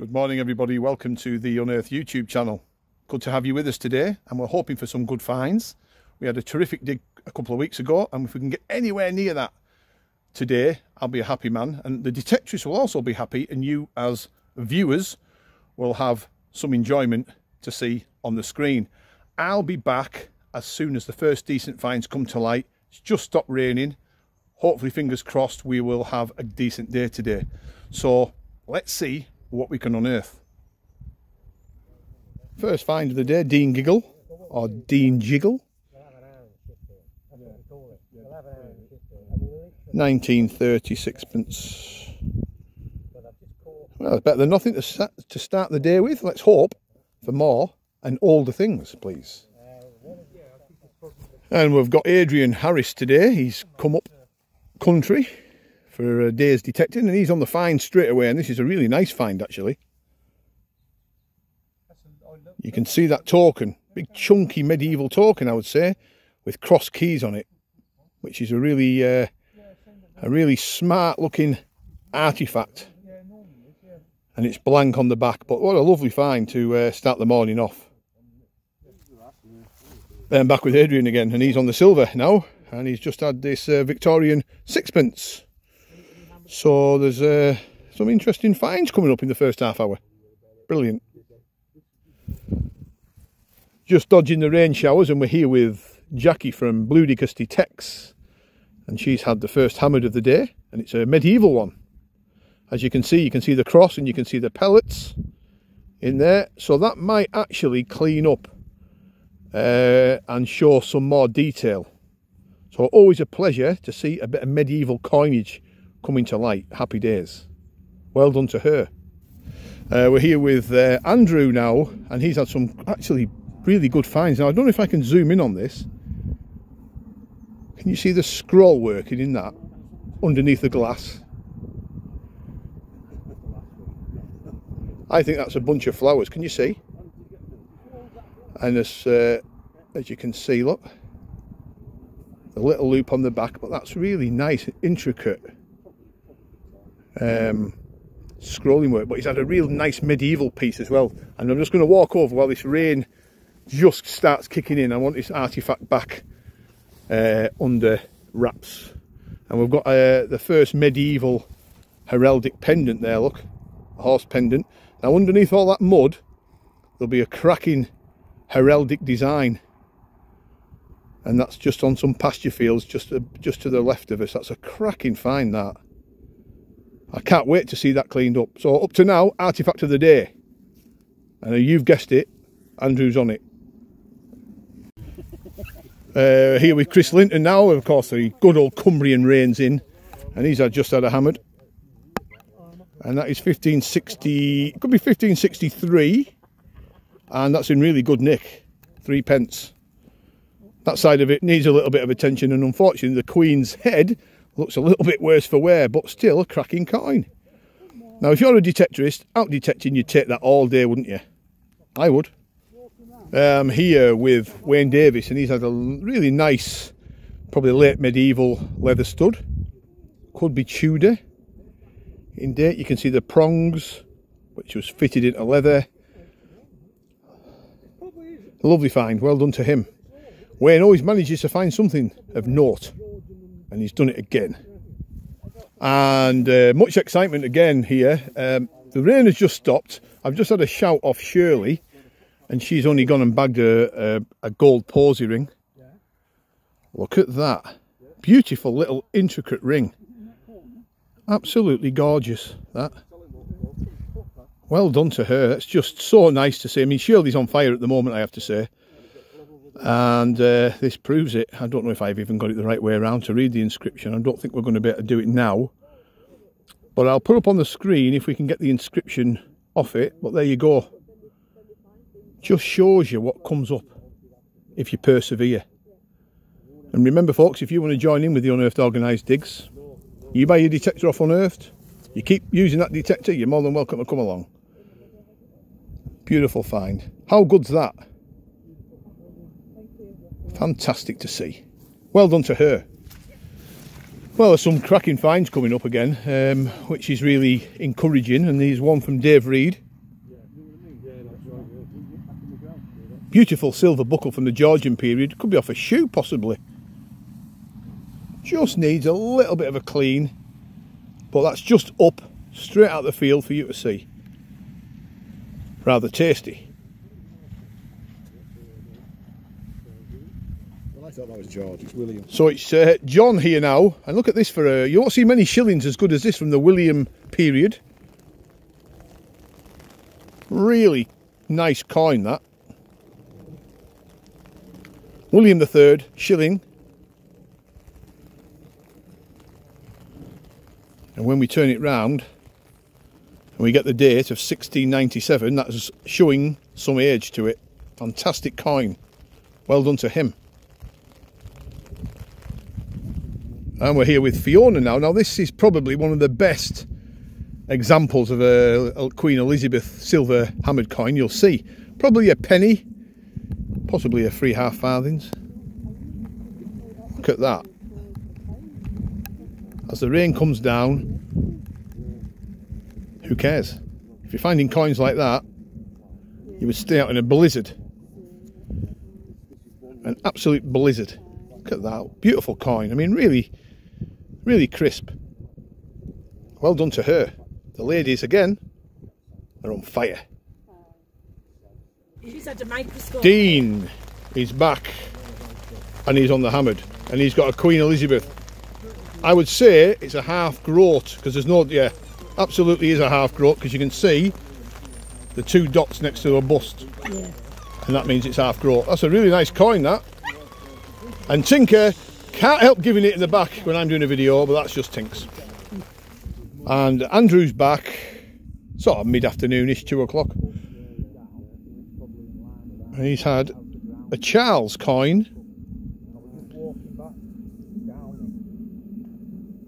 Good morning everybody, welcome to the Unearthed YouTube channel. Good to have you with us today, and we're hoping for some good finds. We had a terrific dig a couple of weeks ago, and if we can get anywhere near that today, I'll be a happy man, and the detectorists will also be happy, and you as viewers will have some enjoyment to see on the screen. I'll be back as soon as the first decent finds come to light. It's just stopped raining. Hopefully, fingers crossed, we will have a decent day today. So let's see what we can unearth. First find of the day, Dean Giggle, or Dean Jiggle. 1930 sixpence. Well, it's better than nothing to start the day with. Let's hope for more and older things, please. And we've got Adrian Harris today. He's come up country for a day's detecting, and he's on the find straight away, and this is a really nice find actually. You can see that token, big chunky medieval token I would say, with cross keys on it, which is a really smart looking artifact, and it's blank on the back. But what a lovely find to start the morning off. Then back with Adrian again, and he's on the silver now, and he's just had this Victorian sixpence. So there's some interesting finds coming up in the first half hour. Brilliant. Just dodging the rain showers, and we're here with Jackie from Ludicrous Detects, and she's had the first hammered of the day, and it's a medieval one. As you can see the cross, and you can see the pellets in there, so that might actually clean up and show some more detail. So always a pleasure to see a bit of medieval coinage coming to light. Happy days. Well done to her. We're here with Andrew now, and he's had some actually really good finds. Now I don't know if I can zoom in on this. Can you see the scroll working in that underneath the glass? I think that's a bunch of flowers. Can you see? And as you can see, look, the little loop on the back, but that's really nice, intricate scrolling work. But he's had a real nice medieval piece as well, and I'm just going to walk over while this rain just starts kicking in. I want this artifact back under wraps, and we've got the first medieval heraldic pendant there. Look, a horse pendant. Now underneath all that mud there'll be a cracking heraldic design, and that's just on some pasture fields just to the left of us. That's a cracking find, that. I can't wait to see that cleaned up. So up to now, artifact of the day, and you've guessed it, Andrew's on it. Here with Chris Linton now, of course the good old Cumbrian rain's in, and he's just had a hammered, and that is 1560, could be 1563, and that's in really good nick, 3p. That side of it needs a little bit of attention, and unfortunately the Queen's head looks a little bit worse for wear, but still a cracking coin. Now if you're a detectorist, out detecting, you'd take that all day, wouldn't you? I would. Here with Wayne Davis, and he's had a really nice, probably late medieval leather stud. Could be Tudor in date. You can see the prongs, which was fitted into leather. A lovely find, well done to him. Wayne always manages to find something of note, and he's done it again. And much excitement again here. The rain has just stopped. I've just had a shout off Shirley, and she's only gone and bagged a gold posy ring. Look at that. Beautiful little intricate ring. Absolutely gorgeous, that. Well done to her. That's just so nice to see. I mean, Shirley's on fire at the moment, I have to say. And this proves it. I don't know if I've even got it the right way around to read the inscription. I don't think we're going to be able to do it now, but I'll put up on the screen if we can get the inscription off it. But there you go. Just shows you what comes up if you persevere. And remember folks, if you want to join in with the Unearthed organised digs, you buy your detector off Unearthed, you keep using that detector, you're more than welcome to come along. Beautiful find. How good's that? Fantastic to see. Well done to her. Well, there's some cracking finds coming up again, which is really encouraging, and there's one from Dave Reed. Beautiful silver buckle from the Georgian period. Could be off a shoe, possibly. Just needs a little bit of a clean, but that's just up, straight out the field for you to see. Rather tasty. Well, I thought that was George, it's William. So it's John here now, and look at this for you won't see many shillings as good as this from the William period. Really nice coin, that. William III, shilling. And when we turn it round and we get the date of 1697, that's showing some age to it. Fantastic coin. Well done to him. And we're here with Fiona now. Now this is probably one of the best examples of a Queen Elizabeth silver hammered coin you'll see. Probably a penny, possibly a 3 half farthings. Look at that. As the rain comes down, who cares? If you're finding coins like that, you would stay out in a blizzard. An absolute blizzard. Look at that, beautiful coin. I mean, really, really crisp. Well done to her. The ladies, again, are on fire. She's had a microscope. Dean is back, and he's on the hammered, and he's got a Queen Elizabeth. I would say it's a half groat, because there's no, yeah, absolutely is a half groat, because you can see the 2 dots next to a bust. Yeah. And that means it's half groat. That's a really nice coin, that. And Tinker can't help giving it in the back when I'm doing a video, but that's just Tinks. And Andrew's back, sort of mid-afternoonish, 2 o'clock. And he's had a Charles coin.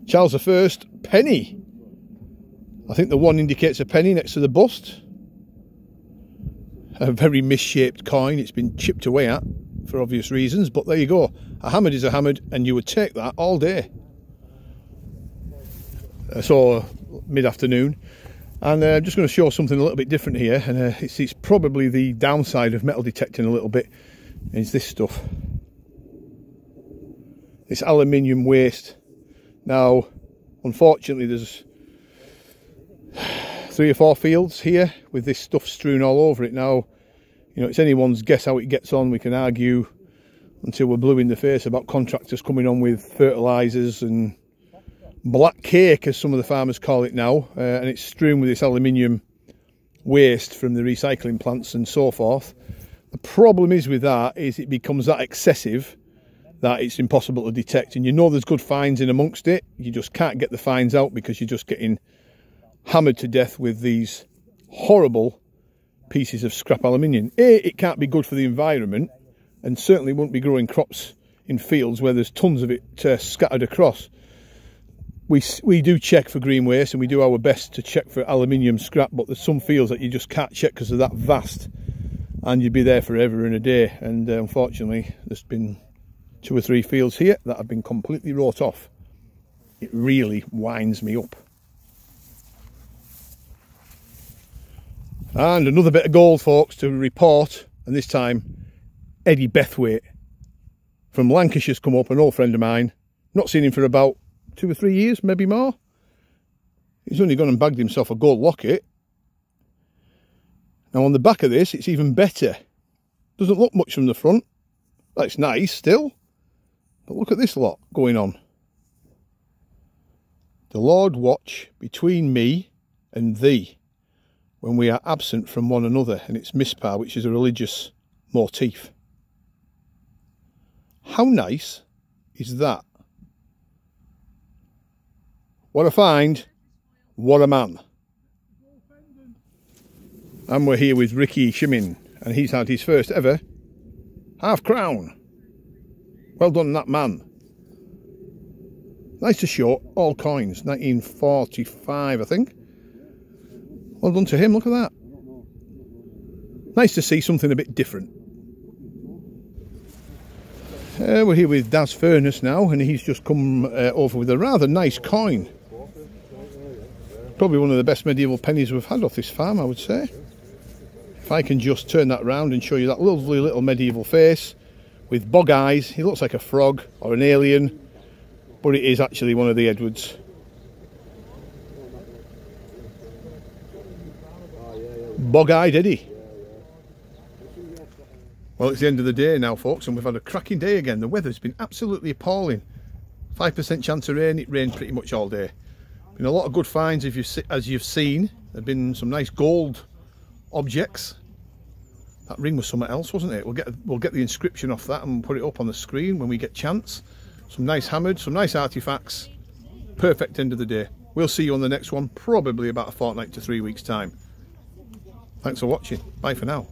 Charles I, penny. I think the 1 indicates a penny next to the bust. A very misshaped coin. It's been chipped away at for obvious reasons, but there you go. A hammered is a hammered, and you would take that all day. So mid-afternoon, and I'm just going to show something a little bit different here, and it's probably the downside of metal detecting a little bit, is this stuff. This aluminium waste. Now, unfortunately, there's 3 or 4 fields here with this stuff strewn all over it. Now, you know, it's anyone's guess how it gets on. We can argue until we're blue in the face about contractors coming on with fertilisers and black cake, as some of the farmers call it now, and it's strewn with this aluminium waste from the recycling plants and so forth. The problem is with that is it becomes that excessive that it's impossible to detect, and you know there's good fines in amongst it, you just can't get the fines out because you're just getting hammered to death with these horrible pieces of scrap aluminium. It can't be good for the environment, and certainly wouldn't be growing crops in fields where there's tons of it scattered across. We do check for green waste, and we do our best to check for aluminium scrap, but there's some fields that you just can't check because they're that vast, and you'd be there forever and a day. And unfortunately, there's been 2 or 3 fields here that have been completely wrought off. It really winds me up. And another bit of gold, folks, to report, and this time Eddie Bethwaite from Lancashire's come up, an old friend of mine. Not seen him for about 2 or 3 years, maybe more. He's only gone and bagged himself a gold locket. Now on the back of this, it's even better. Doesn't look much from the front. That's nice still. But look at this lot going on. The Lord watch between me and thee when we are absent from one another. And it's Mispah, which is a religious motif. How nice is that? What a find, what a man. And we're here with Ricky Shimin, and he's had his first ever half crown. Well done, that man. Nice to show, all coins, 1945 I think. Well done to him, look at that. Nice to see something a bit different. We're here with Daz Furness now, and he's just come over with a rather nice coin. Probably one of the best medieval pennies we've had off this farm, I would say. If I can just turn that round and show you that lovely little medieval face with bog eyes. He looks like a frog or an alien, but it is actually one of the Edwards. Bog-eyed Eddie. Well, it's the end of the day now, folks, and we've had a cracking day again. The weather's been absolutely appalling. 5% chance of rain. It rained pretty much all day. Been a lot of good finds, as you've seen. There've been some nice gold objects. That ring was something else, wasn't it? We'll get the inscription off that and put it up on the screen when we get chance. Some nice hammered, some nice artifacts. Perfect end of the day. We'll see you on the next one, probably about a fortnight to 3 weeks' time. Thanks for watching. Bye for now.